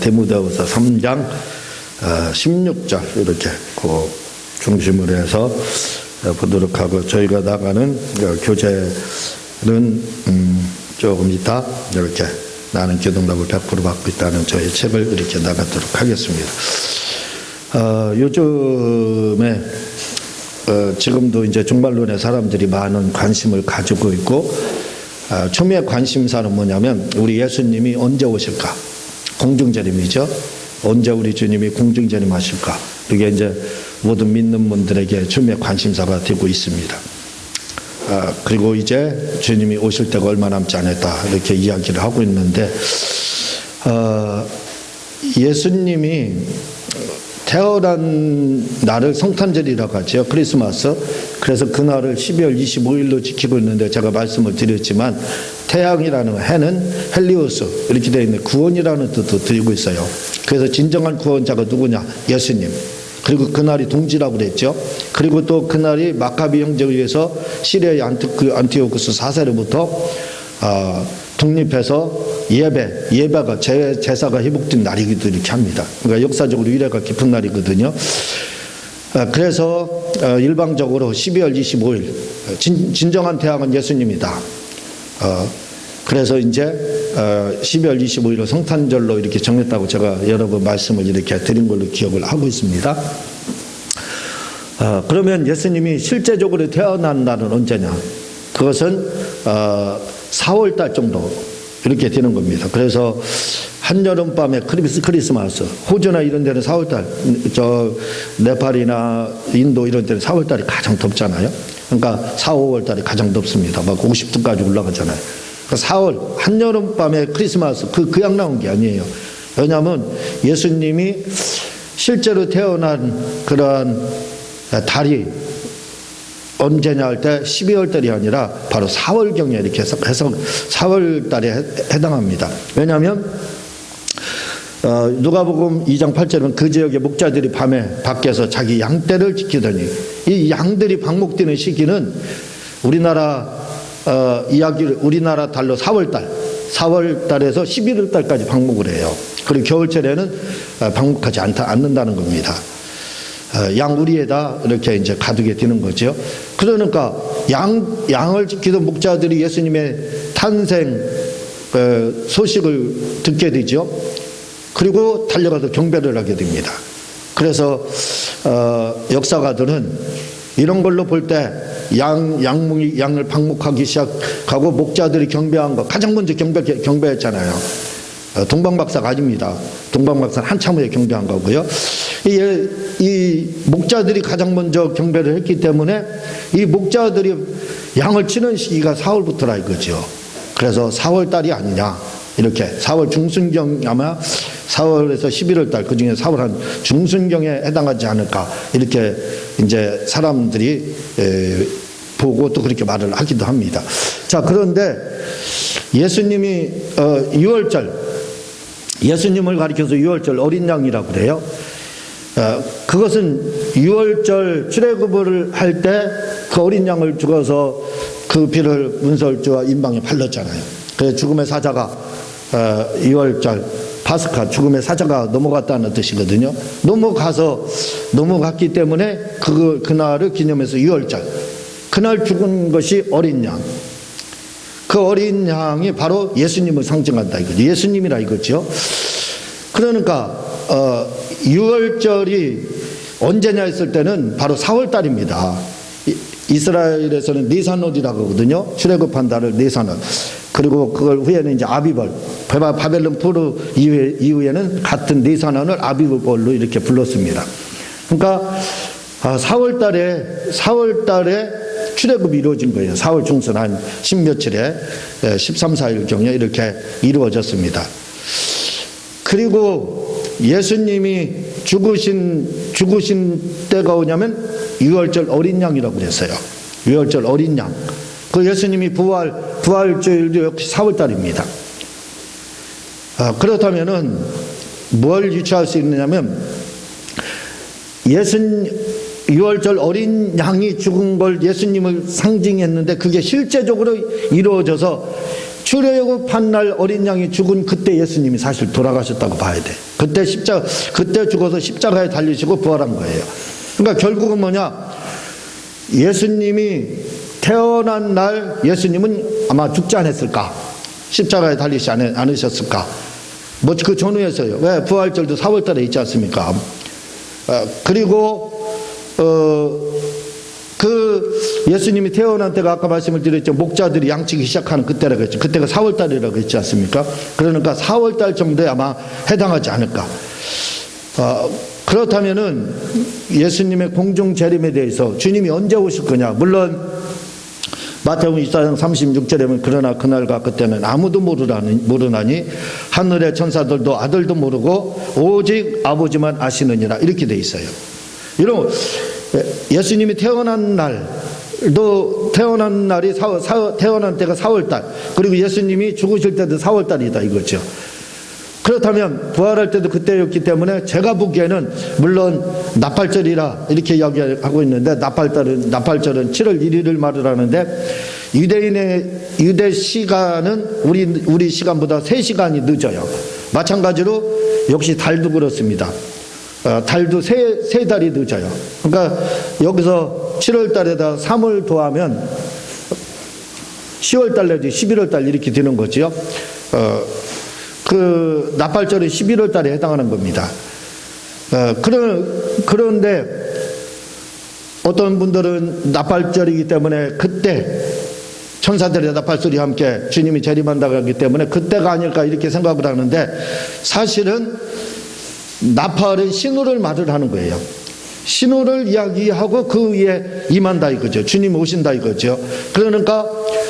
디모데후서 3장 16절 이렇게 그 중심으로 해서 보도록 하고, 저희가 나가는 교재는 조금 이따 이렇게 나는 기독답을 100% 받고 있다는 저희 책을 이렇게 나가도록 하겠습니다. 요즘에 지금도 이제 종말론에 사람들이 많은 관심을 가지고 있고, 초미의 관심사는 뭐냐면 우리 예수님이 언제 오실까? 공중재림이죠. 언제 우리 주님이 공중재림 하실까? 이게 이제 모든 믿는 분들에게 초미의 관심사가 되고 있습니다. 그리고 이제 주님이 오실 때가 얼마 남지 않았다 이렇게 이야기를 하고 있는데, 예수님이 태어난 날을 성탄절이라고 하죠. 크리스마스. 그래서 그날을 12월 25일로 지키고 있는데, 제가 말씀을 드렸지만 태양이라는 해는 헬리오스 이렇게 되어 있는 구원이라는 뜻도 드리고 있어요. 그래서 진정한 구원자가 누구냐? 예수님. 그리고 그날이 동지라고 그랬죠. 그리고 또 그날이 마카비 형제에 의해서 시리아의 안티오쿠스 4세로부터 독립해서 예배가 제사가 회복된 날이기도 이렇게 합니다. 그러니까 역사적으로 위례가 깊은 날이거든요. 그래서 일방적으로 12월 25일 진정한 태양은 예수님이다. 그래서 이제 12월 25일을 성탄절로 이렇게 정했다고 제가 여러 번 말씀을 이렇게 드린 걸로 기억을 하고 있습니다. 그러면 예수님이 실제적으로 태어난 날은 언제냐? 그것은 4월달 정도 이렇게 되는 겁니다. 그래서 한여름밤에 크리스마스, 호주나 이런 데는 4월달, 네팔이나 인도 이런 데는 4월달이 가장 덥잖아요. 그러니까 4, 5월달이 가장 덥습니다. 막 50도까지 올라가잖아요. 그러니까 4월 한여름밤에 크리스마스 그냥 나온 게 아니에요. 왜냐하면 예수님이 실제로 태어난 그러한 달이 언제냐 할 때 12월 달이 아니라 바로 4월경에 이렇게 해서 4월 달에 해당합니다. 왜냐하면 누가복음 2장 8절은 그 지역의 목자들이 밤에 밖에서 자기 양떼를 지키더니, 이 양들이 방목되는 시기는 우리나라 달로 4월 달에서 11월 달까지 방목을 해요. 그리고 겨울철에는 방목하지 않는다는 겁니다. 양우리에다 이렇게 이제 가두게 되는 거죠. 그러니까 양을 지키던 목자들이 예수님의 탄생 소식을 듣게 되죠. 그리고 달려가서 경배를 하게 됩니다. 그래서 역사가들은 이런 걸로 볼 때 양을 방목하기 시작하고 목자들이 경배한 거, 가장 먼저 경배했잖아요. 동방박사가 아닙니다. 동방박사는 한참 후에 경배한 거고요. 이 목자들이 가장 먼저 경배를 했기 때문에 이 목자들이 양을 치는 시기가 4월부터라 이거죠. 그래서 4월 달이 아니냐, 이렇게 4월 중순경, 아마 4월에서 11월 달, 그 중에 4월 한 중순경에 해당하지 않을까, 이렇게 이제 사람들이 보고 또 그렇게 말을 하기도 합니다. 자, 그런데 예수님이 6월절, 예수님을 가리켜서 6월절 어린 양이라고 그래요. 그것은 6월절 출애굽을 할 때 그 어린 양을 죽어서 그 피를 문설주와 임방에 발랐잖아요. 그래서 죽음의 사자가 6월절 파스카, 죽음의 사자가 넘어갔다는 뜻이거든요. 넘어갔기 때문에 그날을 기념해서 6월절, 그날 죽은 것이 어린 양, 그 어린 양이 바로 예수님을 상징한다 이거죠. 예수님이라 이거죠. 그러니까 6월절이 언제냐 했을 때는 바로 4월달입니다. 이스라엘에서는 니산월이라고 하거든요. 출애굽한 달을 니산월. 그리고 그걸 후에는 이제 아비벌, 바벨론 포로 이후에는 같은 니산월을 아비벌로 이렇게 불렀습니다. 그러니까 4월달에 출애굽이 이루어진 거예요. 4월 중순 한 10며칠에 13, 14일경에 이렇게 이루어졌습니다. 그리고 예수님이 죽으신 때가 오냐면 6월절 어린 양이라고 그랬어요. 6월절 어린 양. 그 예수님이 부활절도 역시 4월달입니다. 그렇다면은 뭘 유추할 수 있느냐면 6월절 어린 양이 죽은 걸 예수님을 상징했는데 그게 실제적으로 이루어져서 출애굽한 날 어린 양이 죽은 그때 예수님이 사실 돌아가셨다고 봐야 돼. 그때 죽어서 십자가에 달리시고 부활한 거예요. 그러니까 결국은 뭐냐? 예수님이 태어난 날 예수님은 아마 죽지 않았을까? 십자가에 달리지 않으셨을까? 뭐 그 전후에서요. 왜? 부활절도 4월 달에 있지 않습니까? 그리고 그 예수님이 태어난 때가 아까 말씀을 드렸죠. 목자들이 양치기 시작하는 그때라고 했죠. 그때가 4월 달이라고 했지 않습니까? 그러니까 4월 달 정도에 아마 해당하지 않을까. 그렇다면은 예수님의 공중 재림에 대해서 주님이 언제 오실 거냐? 물론 마태복음 24장 36절에 보면 그러나 그날과 그때는 아무도 모르나니 하늘의 천사들도 아들도 모르고 오직 아버지만 아시느니라 이렇게 돼 있어요. 여러분 예수님이 태어난 날도 태어난 날이 태어난 때가 4월달 그리고 예수님이 죽으실 때도 4월달이다 이거죠. 그렇다면 부활할 때도 그때였기 때문에 제가 보기에는 물론 나팔절이라 이렇게 이야기하고 있는데 나팔절은 7월 1일을 말을 하는데 유대 시간은 우리 시간보다 3시간이 늦어요. 마찬가지로 역시 달도 그렇습니다. 달도 세 달이 늦어요. 그러니까 여기서 7월 달에다 3월 더하면 10월 달 내지 11월 달 이렇게 되는 거죠. 그 나팔절이 11월 달에 해당하는 겁니다. 그런데 어떤 분들은 나팔절이기 때문에 그때 천사들의 나팔소리와 함께 주님이 재림한다고 하기 때문에 그때가 아닐까 이렇게 생각을 하는데 사실은 나팔은 신호를 말을 하는 거예요. 신호를 이야기하고 그 위에 임한다 이거죠. 주님 오신다 이거죠. 그러니까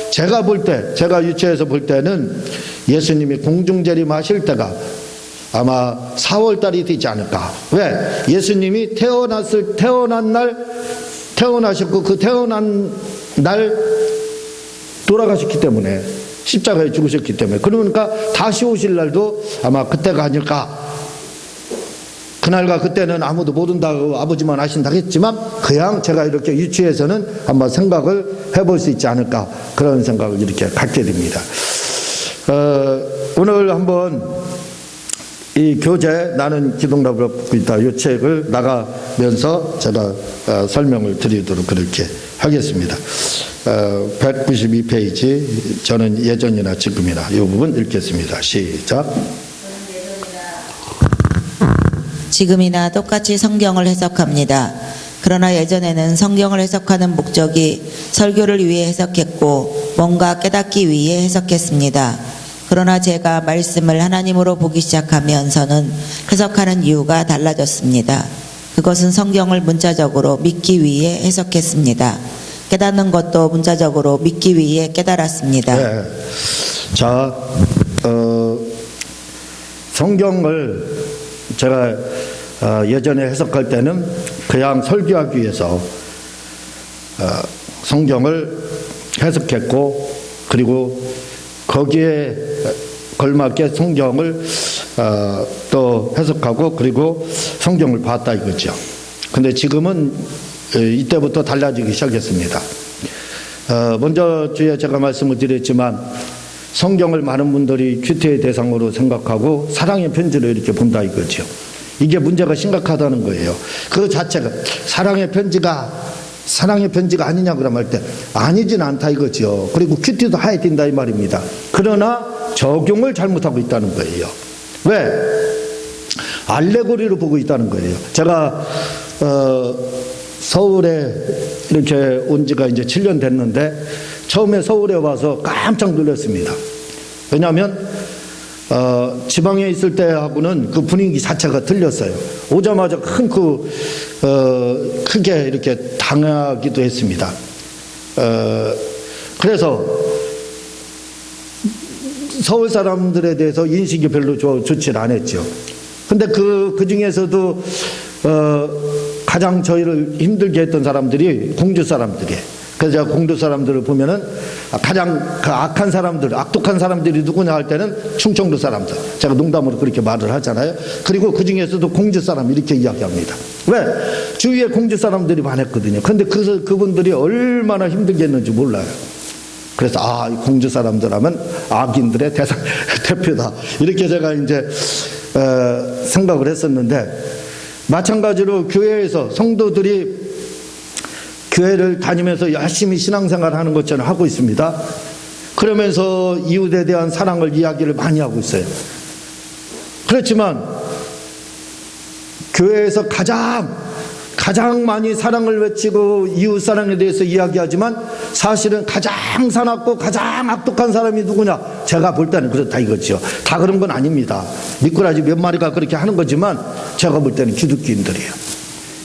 제가 유치해서 볼 때는 예수님이 공중재림하실 때가 아마 4월달이 되지 않을까. 왜? 예수님이 태어나셨고 그 태어난 날 돌아가셨기 때문에 십자가에 죽으셨기 때문에 그러니까 다시 오실 날도 아마 그때가 아닐까. 그날과 그때는 아무도 모른다고 아버지만 아신다고 했지만 그냥 제가 이렇게 유치해서는 한번 생각을 해볼 수 있지 않을까 그런 생각을 이렇게 갖게 됩니다. 오늘 한번 이 교재 나는 기독락으로 붙고 있다 이 책을 나가면서 제가 설명을 드리도록 그렇게 하겠습니다. 192페이지 저는 예전이나 지금이나 이 부분 읽겠습니다. 시작. 지금이나 똑같이 성경을 해석합니다. 그러나 예전에는 성경을 해석하는 목적이 설교를 위해 해석했고 뭔가 깨닫기 위해 해석했습니다. 그러나 제가 말씀을 하나님으로 보기 시작하면서는 해석하는 이유가 달라졌습니다. 그것은 성경을 문자적으로 믿기 위해 해석했습니다. 깨닫는 것도 문자적으로 믿기 위해 깨달았습니다. 네. 자, 성경을 제가 예전에 해석할 때는 그냥 설교하기 위해서 성경을 해석했고 그리고 거기에 걸맞게 성경을 또 해석하고 그리고 성경을 봤다 이거죠. 근데 지금은 이때부터 달라지기 시작했습니다. 먼저 주에 제가 말씀을 드렸지만 성경을 많은 분들이 큐티의 대상으로 생각하고 사랑의 편지로 이렇게 본다 이거죠. 이게 문제가 심각하다는 거예요. 그 자체가 사랑의 편지가 아니냐 그러면 할 때 아니진 않다 이거죠. 그리고 큐티도 해야 된다 이 말입니다. 그러나 적용을 잘못하고 있다는 거예요. 왜? 알레고리로 보고 있다는 거예요. 제가 서울에 이렇게 온 지가 이제 7년 됐는데 처음에 서울에 와서 깜짝 놀랐습니다. 왜냐하면 지방에 있을 때하고는 그 분위기 자체가 틀렸어요. 오자마자 크게 이렇게 당하기도 했습니다. 그래서 서울 사람들에 대해서 인식이 별로 좋지 않았죠. 근데 그 중에서도 가장 저희를 힘들게 했던 사람들이 공주 사람들이에요. 그래서 제가 공주 사람들을 보면은 가장 악한 사람들, 악독한 사람들이 누구냐 할 때는 충청도 사람들. 제가 농담으로 그렇게 말을 하잖아요. 그리고 그 중에서도 공주 사람 이렇게 이야기합니다. 왜? 주위에 공주 사람들이 많았거든요. 근데 그분들이 얼마나 힘들게 했는지 몰라요. 그래서 이 공주 사람들 하면 악인들의 대표다. 이렇게 제가 이제 생각을 했었는데, 마찬가지로 교회에서 성도들이 교회를 다니면서 열심히 신앙생활을 하는 것처럼 하고 있습니다. 그러면서 이웃에 대한 사랑을 이야기를 많이 하고 있어요. 그렇지만 교회에서 가장 많이 사랑을 외치고 이웃 사랑에 대해서 이야기하지만 사실은 가장 사납고 가장 악독한 사람이 누구냐? 제가 볼 때는 그렇다 이거죠. 다 그런 건 아닙니다. 미꾸라지 몇 마리가 그렇게 하는 거지만 제가 볼 때는 기독교인들이에요.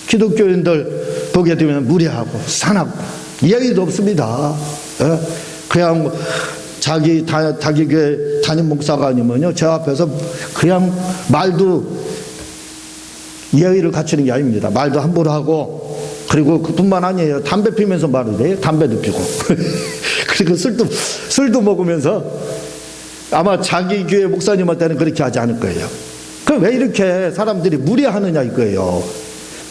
기독교인들 보게 되면 무례하고 사납고 예의도 없습니다. 그냥 자기 교회 담임 목사가 아니면요, 제 앞에서 그냥 말도 예의를 갖추는 게 아닙니다. 말도 함부로 하고, 그리고 그뿐만 아니에요. 담배 피면서 말을 해요. 담배도 피고 그리고 술도 먹으면서, 아마 자기 교회 목사님한테는 그렇게 하지 않을 거예요. 그럼 왜 이렇게 사람들이 무례하느냐 이거예요.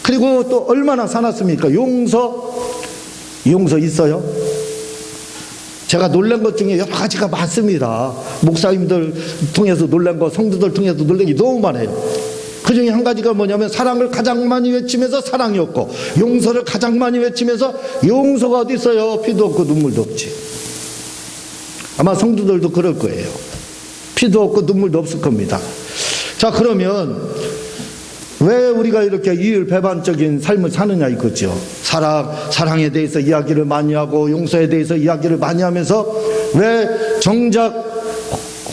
그리고 또 얼마나 사놨습니까? 용서 있어요? 제가 놀란 것 중에 여러 가지가 많습니다. 목사님들 통해서 놀란 거, 성도들 통해서 놀란 게 너무 많아요. 그 중에 한 가지가 뭐냐면, 사랑을 가장 많이 외치면서 사랑이 없고, 용서를 가장 많이 외치면서 용서가 어디 있어요? 피도 없고 눈물도 없지. 아마 성도들도 그럴 거예요. 피도 없고 눈물도 없을 겁니다. 자, 그러면 왜 우리가 이렇게 이율배반적인 삶을 사느냐 이거죠. 사랑에 대해서 이야기를 많이 하고 용서에 대해서 이야기를 많이 하면서 왜 정작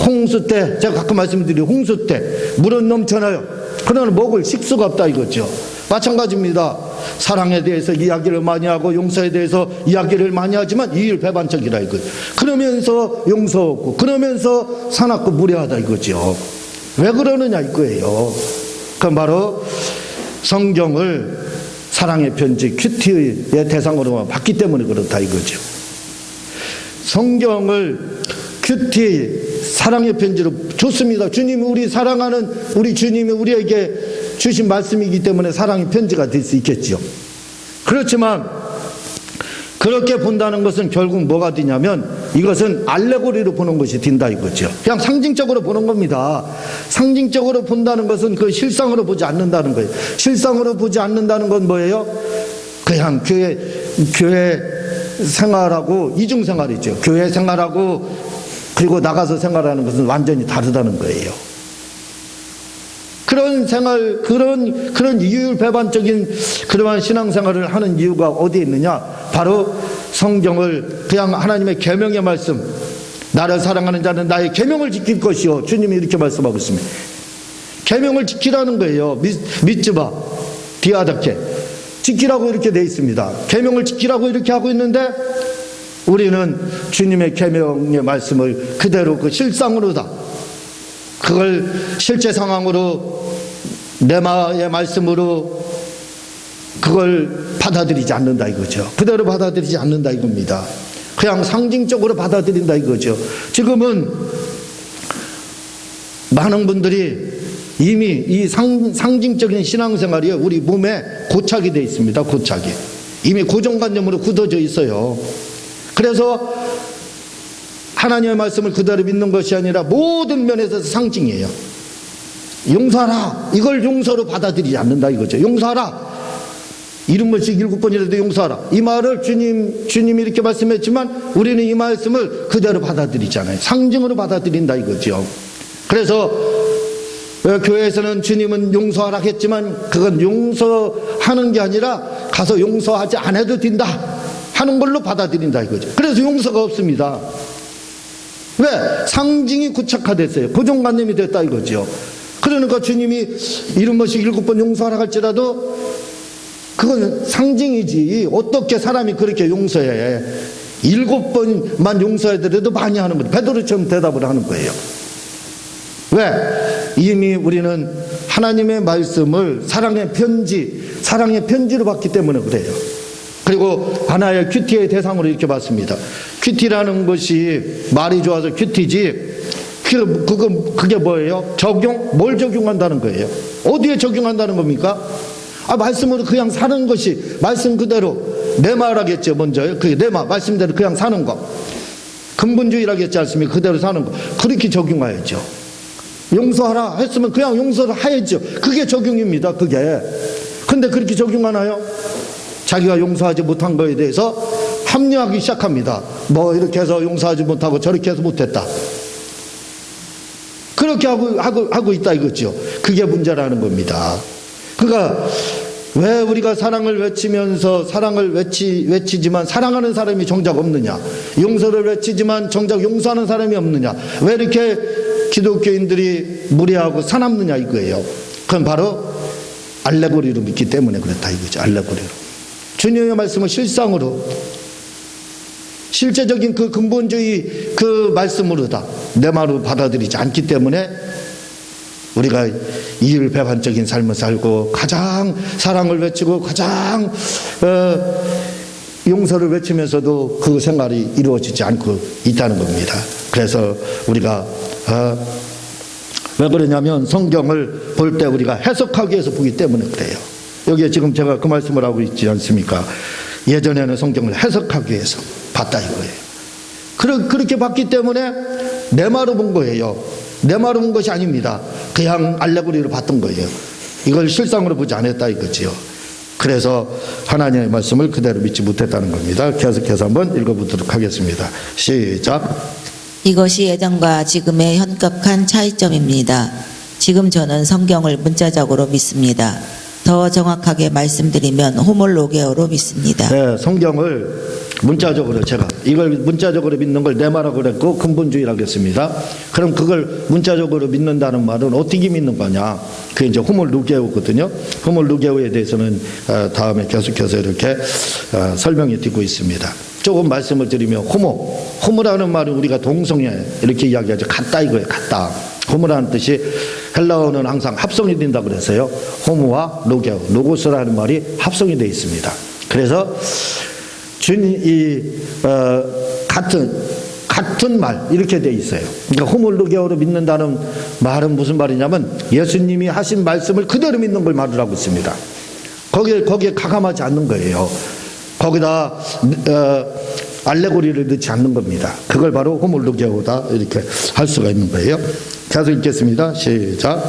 홍수 때, 제가 가끔 말씀드린 홍수 때 물은 넘쳐나요. 그러나 먹을 식수가 없다 이거죠. 마찬가지입니다. 사랑에 대해서 이야기를 많이 하고 용서에 대해서 이야기를 많이 하지만 이율배반적이라 이거죠. 그러면서 용서 없고, 그러면서 사납고 무례하다 이거죠. 왜 그러느냐 이거예요. 그건 바로 성경을 사랑의 편지, 큐티의 대상으로 봤기 때문에 그렇다 이거죠. 성경을 큐티, 사랑의 편지로 좋습니다. 주님이 우리 사랑하는 우리 주님이 우리에게 주신 말씀이기 때문에 사랑의 편지가 될 수 있겠죠. 그렇지만 그렇게 본다는 것은 결국 뭐가 되냐면, 이것은 알레고리로 보는 것이 된다 이거죠. 그냥 상징적으로 보는 겁니다. 상징적으로 본다는 것은 그 실상으로 보지 않는다는 거예요. 실상으로 보지 않는다는 건 뭐예요? 그냥 교회 생활하고 이중생활이죠. 교회 생활하고 그리고 나가서 생활하는 것은 완전히 다르다는 거예요. 그런 생활, 그런 이율배반적인 그러한 신앙생활을 하는 이유가 어디에 있느냐? 바로 성경을 그냥 하나님의 계명의 말씀, 나를 사랑하는 자는 나의 계명을 지킬 것이요, 주님이 이렇게 말씀하고 있습니다. 계명을 지키라는 거예요. 미츠바 디아다케, 지키라고 이렇게 돼 있습니다. 계명을 지키라고 이렇게 하고 있는데, 우리는 주님의 계명의 말씀을 그대로 그 실상으로 다, 그걸 실제 상황으로 레마의 말씀으로 그걸 받아들이지 않는다 이거죠. 그대로 받아들이지 않는다 이겁니다. 그냥 상징적으로 받아들인다 이거죠. 지금은 많은 분들이 이미 이 상징적인 신앙생활이 우리 몸에 고착이 되어 있습니다. 고착이 이미 고정관념으로 굳어져 있어요. 그래서 하나님의 말씀을 그대로 믿는 것이 아니라 모든 면에서 상징이에요. 용서하라, 이걸 용서로 받아들이지 않는다 이거죠. 용서하라, 7번씩 7번이라도 용서하라, 이 말을 주님이 이렇게 말씀했지만 우리는 이 말씀을 그대로 받아들이잖아요. 상징으로 받아들인다 이거죠. 그래서 교회에서는 주님은 용서하라 했지만 그건 용서하는 게 아니라 가서 용서하지 않아도 된다 하는 걸로 받아들인다 이거죠. 그래서 용서가 없습니다. 왜? 상징이 구착화됐어요. 고정관념이 됐다 이거죠. 그러니까 주님이 7번씩 7번 용서하라 할지라도 그건 상징이지, 어떻게 사람이 그렇게 용서해? 7번만 용서해더라도 많이 하는 거예요. 베드로처럼 대답을 하는 거예요. 왜? 이미 우리는 하나님의 말씀을 사랑의 편지로 봤기 때문에 그래요. 그리고 하나의 큐티의 대상으로 이렇게 봤습니다. 큐티라는 것이 말이 좋아서 큐티지, 그게 뭐예요? 뭘 적용한다는 거예요? 어디에 적용한다는 겁니까? 말씀으로 그냥 사는 것이, 말씀 그대로, 내 말하겠죠, 먼저. 그게 내 말, 말씀대로 그냥 사는 거. 근본주의라고 했지 않습니까? 그대로 사는 거. 그렇게 적용해야죠. 용서하라 했으면 그냥 용서를 해야죠. 그게 적용입니다. 그게. 근데 그렇게 적용하나요? 자기가 용서하지 못한 거에 대해서 합리화하기 시작합니다. 뭐 이렇게 해서 용서하지 못하고 저렇게 해서 못했다. 그렇게 하고 있다 이거죠. 그게 문제라는 겁니다. 그러니까 왜 우리가 사랑을 외치면서 사랑을 외치지만 사랑하는 사람이 정작 없느냐? 용서를 외치지만 정작 용서하는 사람이 없느냐? 왜 이렇게 기독교인들이 무례하고 사납느냐 이거예요. 그건 바로 알레고리로 믿기 때문에 그렇다 이거죠. 알레고리로. 주님의 말씀을 실상으로 실제적인 그 근본주의 그 말씀으로다 내 말로 받아들이지 않기 때문에 우리가 이율배반적인 삶을 살고 가장 사랑을 외치고 가장 용서를 외치면서도 그 생활이 이루어지지 않고 있다는 겁니다. 그래서 우리가 왜 그러냐면 성경을 볼 때 우리가 해석하기 위해서 보기 때문에 그래요. 여기에 지금 제가 그 말씀을 하고 있지 않습니까? 예전에는 성경을 해석하기 위해서 봤다 이거예요. 그렇게 봤기 때문에 내 말로 본 거예요. 내 말로 본 것이 아닙니다. 그냥 알레고리로 봤던 거예요. 이걸 실상으로 보지 않았다 이거지요. 그래서 하나님의 말씀을 그대로 믿지 못했다는 겁니다. 계속해서 한번 읽어보도록 하겠습니다. 시작. 이것이 예전과 지금의 현격한 차이점입니다. 지금 저는 성경을 문자적으로 믿습니다. 더 정확하게 말씀드리면 호몰로게어로 믿습니다. 네, 성경을 문자적으로 제가 이걸 문자적으로 믿는 걸 내 말하고 그랬고 근본주의라고 했습니다. 그럼 그걸 문자적으로 믿는다는 말은 어떻게 믿는 거냐? 그게 이제 호몰루게오거든요. 호몰루게오에 대해서는 다음에 계속해서 이렇게 설명이 되고 있습니다. 조금 말씀을 드리면 호모라는 말은 우리가 동성애 이렇게 이야기하죠. 같다 이거예요. 같다. 호모라는 뜻이 헬라어는 항상 합성이 된다고 그래서요. 호모와 로게오, 로고스라는 말이 합성이 되어 있습니다. 그래서 같은 말 이렇게 되어 있어요. 그러니까 호몰로게오로 믿는다는 말은 무슨 말이냐면 예수님이 하신 말씀을 그대로 믿는 걸 말을 하고 있습니다. 거기에 가감하지 않는 거예요. 거기다 알레고리를 넣지 않는 겁니다. 그걸 바로 호몰로게오다 이렇게 할 수가 있는 거예요. 계속 읽겠습니다. 시작.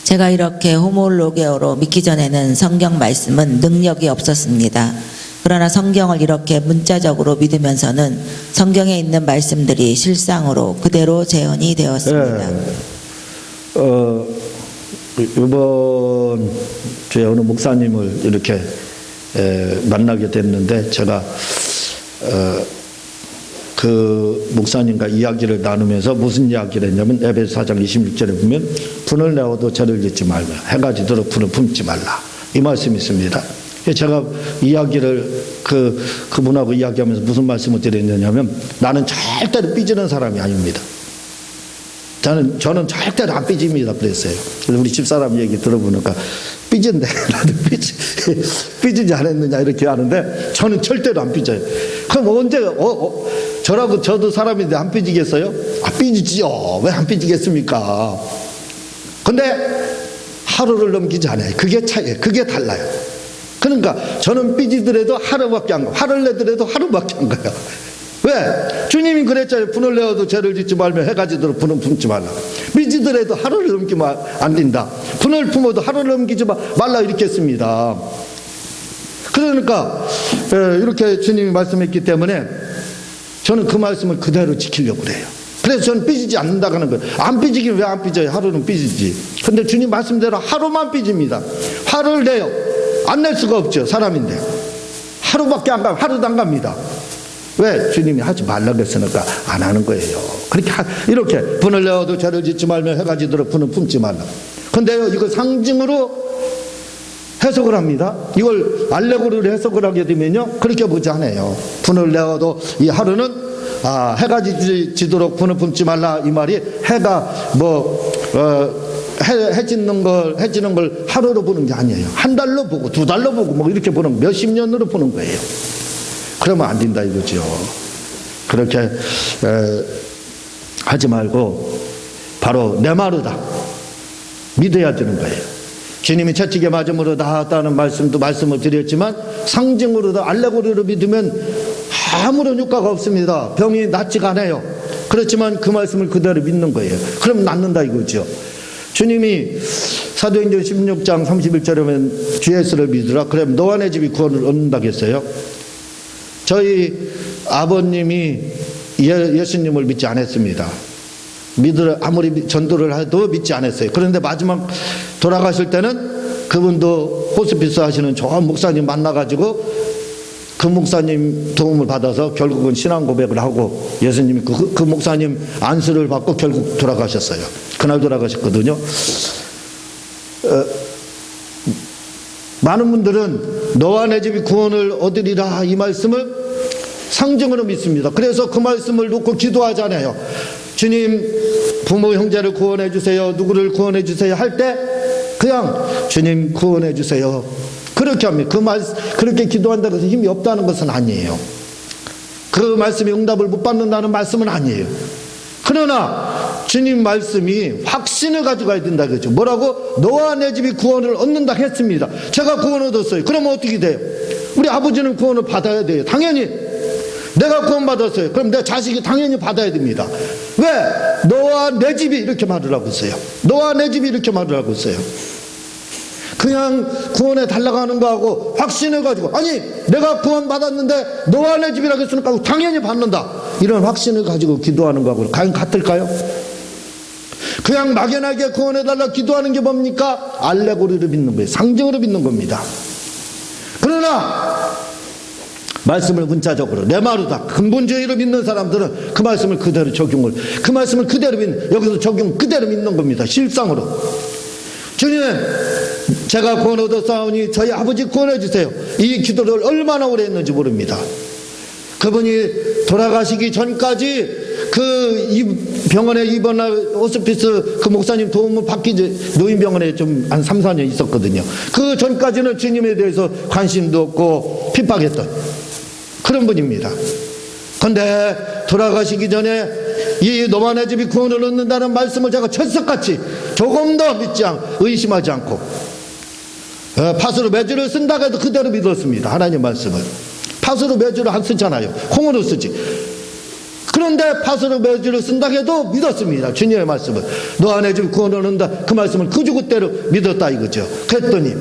제가 이렇게 호몰로게어로 믿기 전에는 성경 말씀은 능력이 없었습니다. 그러나 성경을 이렇게 문자적으로 믿으면서는 성경에 있는 말씀들이 실상으로 그대로 재현이 되었습니다. 이번 주에 어느 목사님을 이렇게 만나게 됐는데 제가 그 목사님과 이야기를 나누면서 무슨 이야기를 했냐면 에베소 4장 26절에 보면 분을 내어도 죄를 짓지 말며 해가 지도록 분을 품지 말라 이 말씀이 있습니다. 제가 이야기를 그분하고 이야기하면서 무슨 말씀을 드렸냐면 나는 절대로 삐지는 사람이 아닙니다. 저는 절대로 안 삐집니다 그랬어요. 그래서 우리 집사람 얘기 들어보니까 삐진데 나도 삐지지 않았느냐 이렇게 하는데 저는 절대로 안 삐져요. 그럼 언제 저도 사람인데 안 삐지겠어요? 삐지지요. 왜 안 삐지겠습니까? 근데 하루를 넘기지 않아요. 그게 차이예요. 그게 달라요. 그러니까 저는 삐지더라도 하루밖에 안 가요. 화를 내더라도 하루밖에 안 가요. 왜? 주님이 그랬잖아요. 분을 내어도 죄를 짓지 말며 해가 지도록 분은 품지 말라. 삐지더라도 하루를 넘기면 안 된다. 분을 품어도 하루를 넘기지 말라 이렇게 했습니다. 그러니까 이렇게 주님이 말씀했기 때문에 저는 그 말씀을 그대로 지키려고 그래요. 그래서 저는 삐지지 않는다고 하는 거예요. 안 삐지긴 왜 안 삐져요? 하루는 삐지지. 근데 주님 말씀대로 하루만 삐집니다. 화를 내요. 안 낼 수가 없죠. 사람인데. 하루밖에 안 가요. 하루도 안 갑니다. 왜? 주님이 하지 말라고 했으니까 안 하는 거예요. 이렇게 분을 내어도 죄를 짓지 말며 해가 지도록 분을 품지 말라. 근데요, 이거 상징으로 해석을 합니다. 이걸 알레고리로 해석을 하게 되면요, 그렇게 보지 않아요. 분을 내어도 이 하루는 해가 지도록 분을 품지 말라 이 말이 해가 해지는 걸 하루로 보는 게 아니에요. 한 달로 보고 두 달로 보고 뭐 이렇게 보는 몇십 년으로 보는 거예요. 그러면 안 된다 이거죠. 그렇게 하지 말고 바로 내 말이다 믿어야 되는 거예요. 주님이 채찍에 맞음으로 나았다는 말씀을 드렸지만 상징으로도 알레고리로 믿으면 아무런 효과가 없습니다. 병이 낫지가 않아요. 그렇지만 그 말씀을 그대로 믿는 거예요. 그럼 낫는다 이거죠. 주님이 사도행전 16장 31절에 보면 주 예수를 믿으라. 그럼 너와 내 집이 구원을 얻는다고 했어요. 저희 아버님이 예수님을 믿지 않았습니다. 아무리 전도를 해도 믿지 않았어요. 그런데 마지막 돌아가실 때는 그분도 호스피스 하시는 좋은 목사님 만나가지고 그 목사님 도움을 받아서 결국은 신앙 고백을 하고 예수님이 그 목사님 안수를 받고 결국 돌아가셨어요. 그날 돌아가셨거든요. 많은 분들은 너와 내 집이 구원을 얻으리라 이 말씀을 상징으로 믿습니다. 그래서 그 말씀을 놓고 기도하잖아요. 주님 부모 형제를 구원해 주세요. 누구를 구원해 주세요 할 때 그냥 주님 구원해 주세요. 그렇게 합니다. 그렇게 기도한다고 해서 힘이 없다는 것은 아니에요. 그 말씀에 응답을 못 받는다는 말씀은 아니에요. 그러나 주님 말씀이 확신을 가져가야 된다 그랬죠. 뭐라고? 너와 내 집이 구원을 얻는다 했습니다. 제가 구원 얻었어요. 그러면 어떻게 돼요? 우리 아버지는 구원을 받아야 돼요. 당연히 내가 구원 받았어요. 그럼 내 자식이 당연히 받아야 됩니다. 왜? 너와 내 집이 이렇게 말을 하고 있어요. 너와 내 집이 이렇게 말을 하고 있어요. 그냥 구원해 달라고 하는 거하고 확신을 가지고 아니 내가 구원 받았는데 너와 내 집이라고 했으니까 당연히 받는다 이런 확신을 가지고 기도하는 거하고 과연 같을까요? 그냥 막연하게 구원해 달라고 기도하는 게 뭡니까? 알레고리를 믿는 거예요. 상징으로 믿는 겁니다. 그러나 말씀을 문자적으로 내 마루다 근본주의로 믿는 사람들은 그 말씀을 그대로 적용을 그 말씀을 그대로 믿는 여기서 적용 그대로 믿는 겁니다. 실상으로 주님 제가 구원 얻었사오니 저희 아버지 구원해 주세요. 이 기도를 얼마나 오래 했는지 모릅니다. 그분이 돌아가시기 전까지 그 병원에 입원할 호스피스 그 목사님 도움을 받기 전 노인병원에 좀 한 3, 4년 있었거든요. 그 전까지는 주님에 대해서 관심도 없고 핍박했던 그런 분입니다. 그런데 돌아가시기 전에 이 너와 내 집이 구원을 얻는다는 말씀을 제가 철석같이 조금 더 의심하지 않고 팥으로 매주를 쓴다고 해도 그대로 믿었습니다. 하나님 말씀을 팥으로 매주를 안 쓰잖아요. 콩으로 쓰지. 그런데 팥으로 매주를 쓴다고 해도 믿었습니다. 주님의 말씀을 너와 내 집이 구원을 얻는다 그 말씀을 그대로 믿었다 이거죠. 그랬더니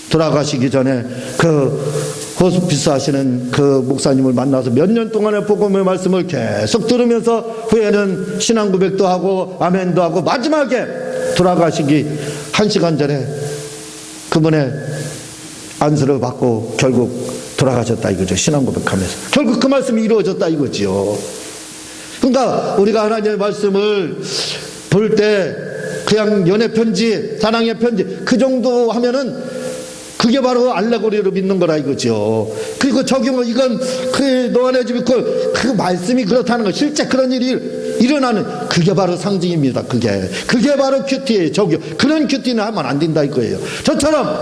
돌아가시기 전에 그 호스피스 하시는 그 목사님을 만나서 몇 년 동안의 복음의 말씀을 계속 들으면서 후에는 신앙 고백도 하고 아멘도 하고 마지막에 돌아가시기 1시간 전에 그분의 안수를 받고 결국 돌아가셨다 이거죠. 신앙 고백하면서 결국 그 말씀이 이루어졌다 이거지요. 그러니까 우리가 하나님의 말씀을 볼 때 그냥 연애 편지 사랑의 편지 그 정도 하면은 그게 바로 알레고리로 믿는 거라 이거죠. 그리고 적용은 이건 그 너와 내 집이 그 말씀이 그렇다는 거 실제 그런 일이 일어나는 그게 바로 상징입니다. 그게 바로 큐티예요. 적용. 그런 큐티는 하면 안 된다 이거예요. 저처럼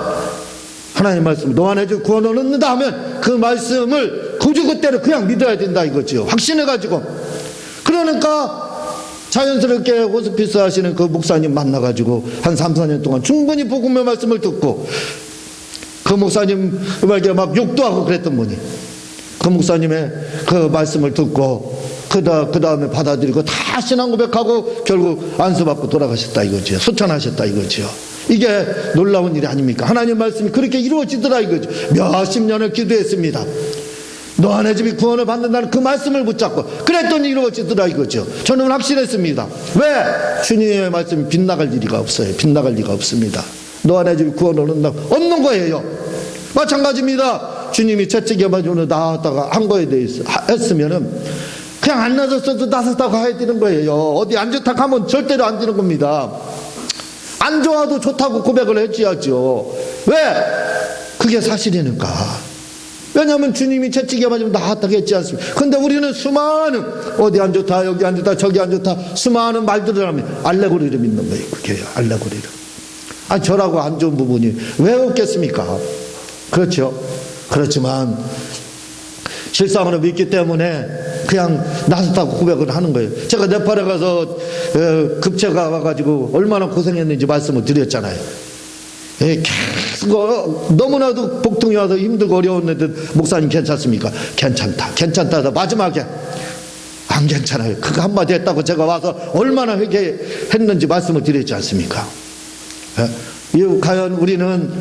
하나님 말씀 너와 내 집 구원을 얻는다 하면 그 말씀을 그대로 그냥 믿어야 된다 이거죠. 확신해 가지고. 그러니까 자연스럽게 호스피스 하시는 그 목사님 만나가지고 한 3, 4년 동안 충분히 복음의 말씀을 듣고 그 목사님에게 막 욕도 하고 그랬던 분이 그 목사님의 그 말씀을 듣고 그 다음에 받아들이고 다 신앙 고백하고 결국 안수받고 돌아가셨다 이거죠. 소천하셨다 이거죠. 이게 놀라운 일이 아닙니까? 하나님 말씀이 그렇게 이루어지더라 이거죠. 몇십 년을 기도했습니다. 너와 내 집이 구원을 받는다는 그 말씀을 붙잡고 그랬더니 이루어지더라 이거죠. 저는 확신했습니다. 왜? 주님의 말씀이 빗나갈 리가 없어요. 빗나갈 리가 없습니다. 너와 내 집이 구원을 얻는 거예요. 마찬가지입니다. 주님이 채찍에 맞으면 나왔다가 한 거에 대해서 했으면은 그냥 안 나섰어도 나섰다고 해야 되는 거예요. 어디 안 좋다고 하면 절대로 안 되는 겁니다. 안 좋아도 좋다고 고백을 해줘야죠. 왜? 그게 사실이니까. 왜냐하면 주님이 채찍에 맞으면 나았다고 했지 않습니까? 근데 우리는 수많은 어디 안 좋다 여기 안 좋다 저기 안 좋다 수많은 말들을 하면 알레고리를 믿는 거예요. 그게요. 알레고리를. 아니 저라고 안 좋은 부분이 왜 없겠습니까? 그렇죠. 그렇지만 실상으로 믿기 때문에 그냥 나섰다고 고백을 하는 거예요. 제가 네팔에 가서 급체가 와가지고 얼마나 고생했는지 말씀을 드렸잖아요. 계속 너무나도 복통이 와서 힘들고 어려웠는데 목사님 괜찮습니까? 괜찮다. 마지막에 안 괜찮아요. 그거 한마디 했다고 제가 와서 얼마나 회개했는지 말씀을 드렸지 않습니까? 이 과연 우리는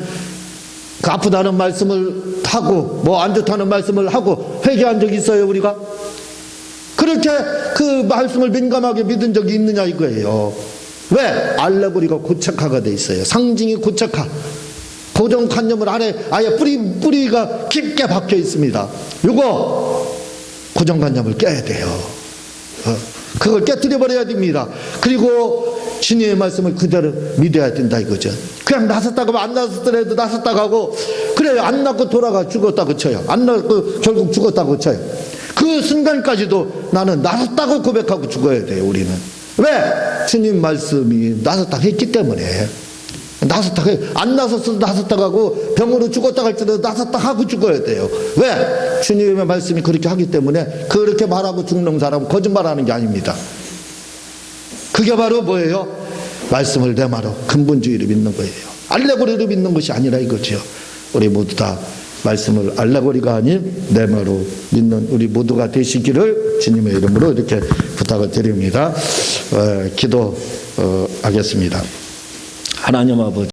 그 아프다는 말씀을 하고 뭐 안 좋다는 말씀을 하고 회개한 적이 있어요 우리가? 그렇게 그 말씀을 민감하게 믿은 적이 있느냐 이거예요. 왜? 알레고리가 고착화가 돼 있어요. 상징이 고착화. 고정관념을 안에 아예 뿌리가 깊게 박혀 있습니다. 요거 고정관념을 깨야 돼요. 그걸 깨뜨려 버려야 됩니다. 그리고 주님의 말씀을 그대로 믿어야 된다 이거죠. 그냥 나섰다고 하면 안 나섰더라도 나섰다고 하고, 그래요. 안 낳고 돌아가 죽었다고 쳐요. 안 낳고 결국 죽었다고 쳐요. 그 순간까지도 나는 나섰다고 고백하고 죽어야 돼요. 우리는 왜? 주님 말씀이 나섰다고 했기 때문에. 나섰다고 해요. 안 나섰어도 나섰다고 하고 병으로 죽었다고 할지라도 나섰다고 하고 죽어야 돼요. 왜? 주님의 말씀이 그렇게 하기 때문에. 그렇게 말하고 죽는 사람은 거짓말하는 게 아닙니다. 그게 바로 뭐예요? 말씀을 내마로 근본주의를 믿는 거예요. 알레고리를 믿는 것이 아니라 이거죠. 우리 모두 다 말씀을 알레고리가 아닌 내마로 믿는 우리 모두가 되시기를 주님의 이름으로 이렇게 부탁을 드립니다. 기도하겠습니다. 하나님 아버지,